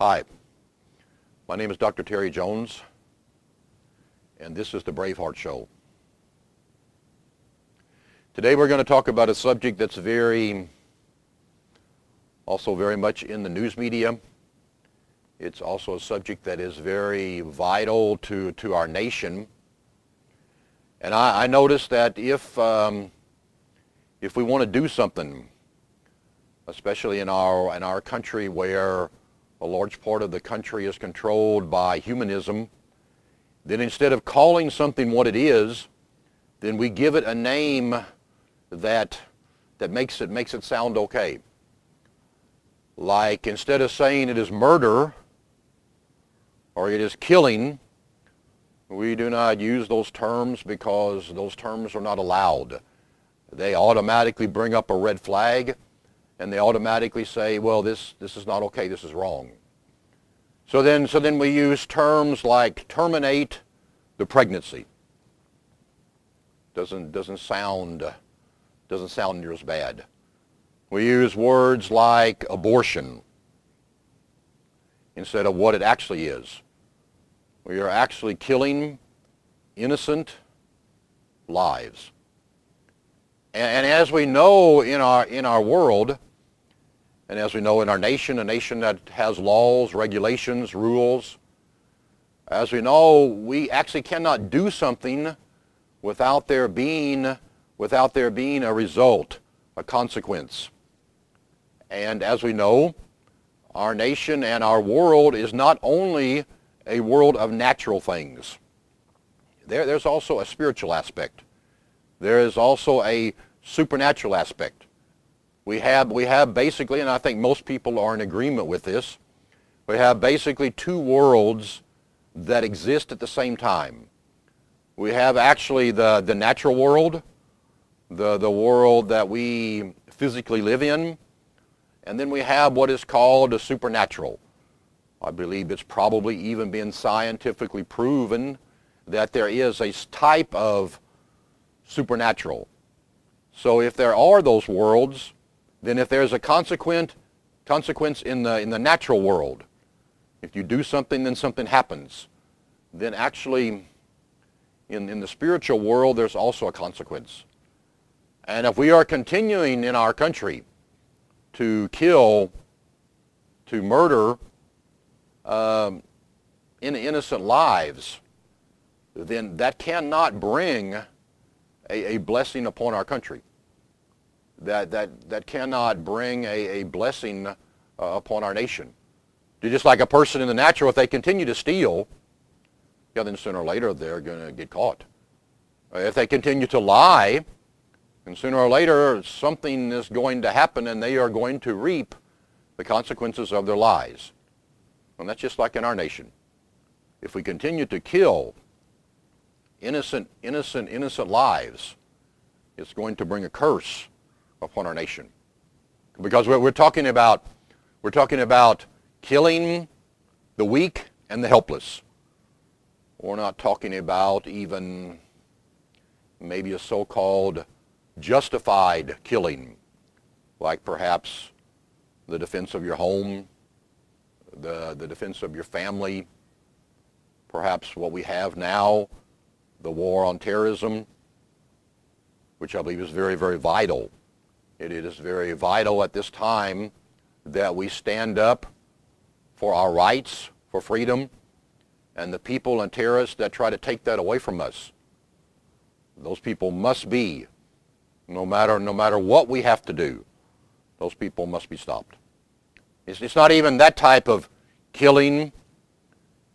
Hi, my name is Dr. Terry Jones, and this is the Braveheart Show. Today we're going to talk about a subject that's also very much in the news media. It's also a subject that is very vital to our nation. And I noticed that if we want to do something, especially in our country where a large part of the country is controlled by humanism, then instead of calling something what it is, then we give it a name that makes it sound okay. Like instead of saying it is murder or it is killing, we do not use those terms because those terms are not allowed. They automatically bring up a red flag, and they automatically say, well, this is not okay, this is wrong. So then we use terms like terminate the pregnancy. Doesn't sound near as bad. We use words like abortion instead of what it actually is. We are actually killing innocent lives. And as we know in our world, and as we know in our nation, a nation that has laws, regulations, rules, as we know, we actually cannot do something without there being a result, a consequence. And as we know, our nation and our world is not only a world of natural things. There's also a spiritual aspect. There is also a supernatural aspect. We have basically, and I think most people are in agreement with this, we have basically two worlds that exist at the same time. We have actually the natural world, the world that we physically live in, and then we have what is called the supernatural. I believe it's probably even been scientifically proven that there is a type of supernatural. So if there are those worlds, then if there's a consequence in the natural world, if you do something, then something happens. Then actually, in the spiritual world, there's also a consequence. And if we are continuing in our country to kill, to murder innocent lives, then that cannot bring a blessing upon our country. That cannot bring a blessing upon our nation. Just like a person in the natural, if they continue to steal, yeah, then sooner or later they're going to get caught. If they continue to lie, then sooner or later something is going to happen and they are going to reap the consequences of their lies. And that's just like in our nation. If we continue to kill innocent lives, it's going to bring a curse upon our nation. Because we're talking about killing the weak and the helpless. We're not talking about even maybe a so-called justified killing, like perhaps the defense of your home, the defense of your family, perhaps what we have now, the war on terrorism, which I believe is very, very vital. It is very vital at this time that we stand up for our rights, for freedom, and the people and terrorists that try to take that away from us. Those people must be, no matter what we have to do, those people must be stopped. It's not even that type of killing.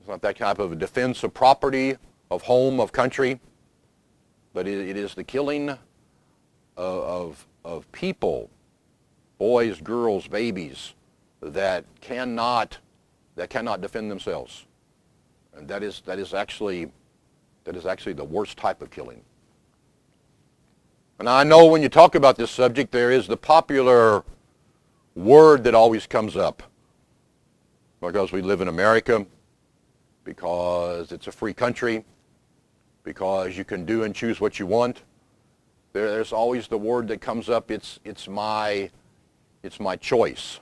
It's not that type of defense of property, of home, of country, but it is the killing of people, boys, girls, babies, that cannot defend themselves. And that is actually the worst type of killing. And I know when you talk about this subject, there is the popular word that always comes up, because we live in America, because it's a free country, because you can do and choose what you want. There's always the word that comes up, it's my choice.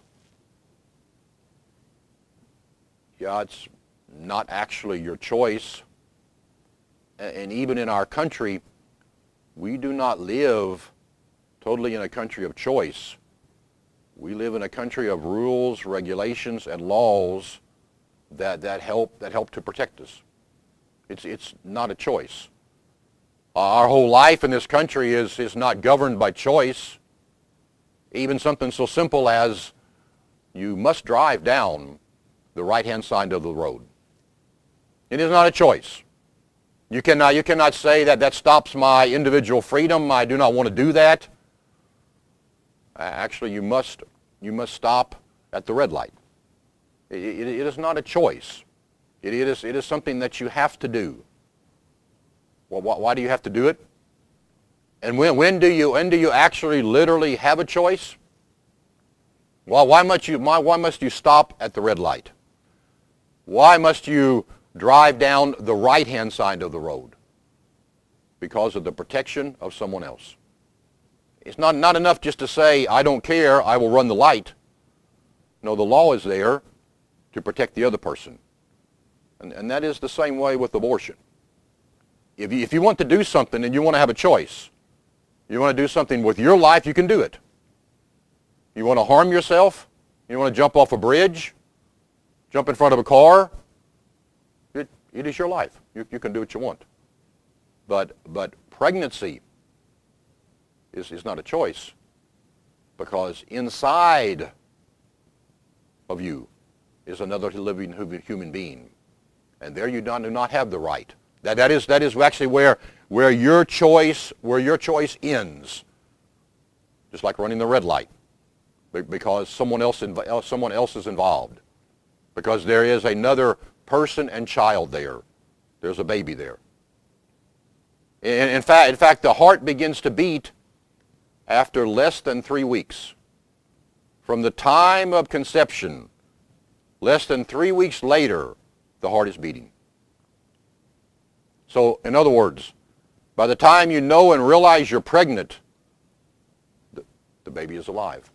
Yeah, it's not actually your choice. And even in our country, we do not live totally in a country of choice. We live in a country of rules, regulations, and laws that help to protect us. It's not a choice. Our whole life in this country is not governed by choice. Even something so simple as you must drive down the right-hand side of the road. It is not a choice. You cannot say that stops my individual freedom. I do not want to do that. Actually, you must stop at the red light. It is not a choice. It is something that you have to do. Well, why do you have to do it? And when do you actually literally have a choice? Well, why must you stop at the red light? Why must you drive down the right-hand side of the road? Because of the protection of someone else. It's not enough just to say, I don't care, I will run the light. No, the law is there to protect the other person. And that is the same way with abortion. If you want to do something and you want to have a choice, you want to do something with your life, you can do it. You want to harm yourself? You want to jump off a bridge? Jump in front of a car? It is your life. You can do what you want. But pregnancy is not a choice, because inside of you is another living human being, and there you do not have the right. That is actually where your choice ends, just like running the red light, because someone else is involved, because there is another person and child there. There's a baby there. In fact, the heart begins to beat after less than 3 weeks. From the time of conception, less than 3 weeks later, the heart is beating. So, in other words, by the time you know and realize you're pregnant, the baby is alive.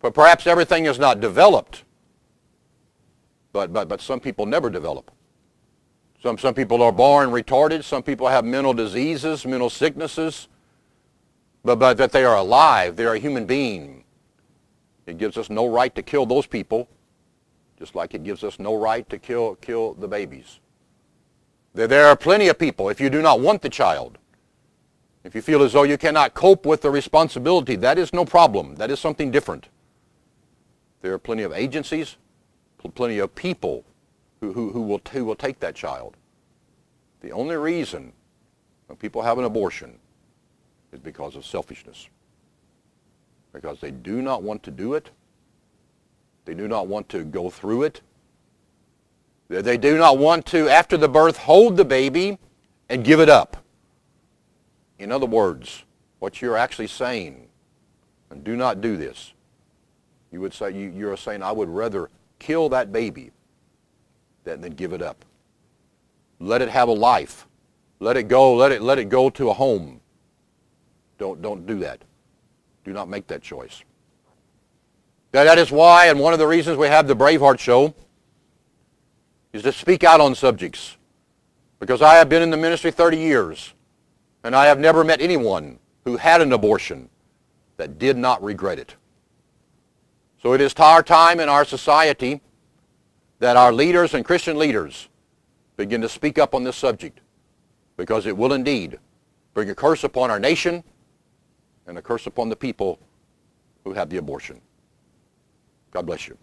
But perhaps everything is not developed, but some people never develop. Some people are born retarded. Some people have mental diseases, mental sicknesses, but that they are alive. They are a human being. It gives us no right to kill those people, just like it gives us no right to kill the babies. There are plenty of people, if you do not want the child, if you feel as though you cannot cope with the responsibility, that is no problem. That is something different. There are plenty of agencies, plenty of people who will take that child. The only reason when people have an abortion is because of selfishness. Because they do not want to do it. They do not want to go through it. They do not want to, after the birth, hold the baby and give it up. In other words, what you're actually saying, and do not do this, you would say, you're saying, I would rather kill that baby than give it up. Let it have a life. Let it go. Let it go to a home. Don't do that. Do not make that choice. That is why, and one of the reasons we have the Braveheart Show, is to speak out on subjects. Because I have been in the ministry 30 years, and I have never met anyone who had an abortion that did not regret it. So it is our time in our society that our leaders and Christian leaders begin to speak up on this subject, because it will indeed bring a curse upon our nation and a curse upon the people who have the abortion. God bless you.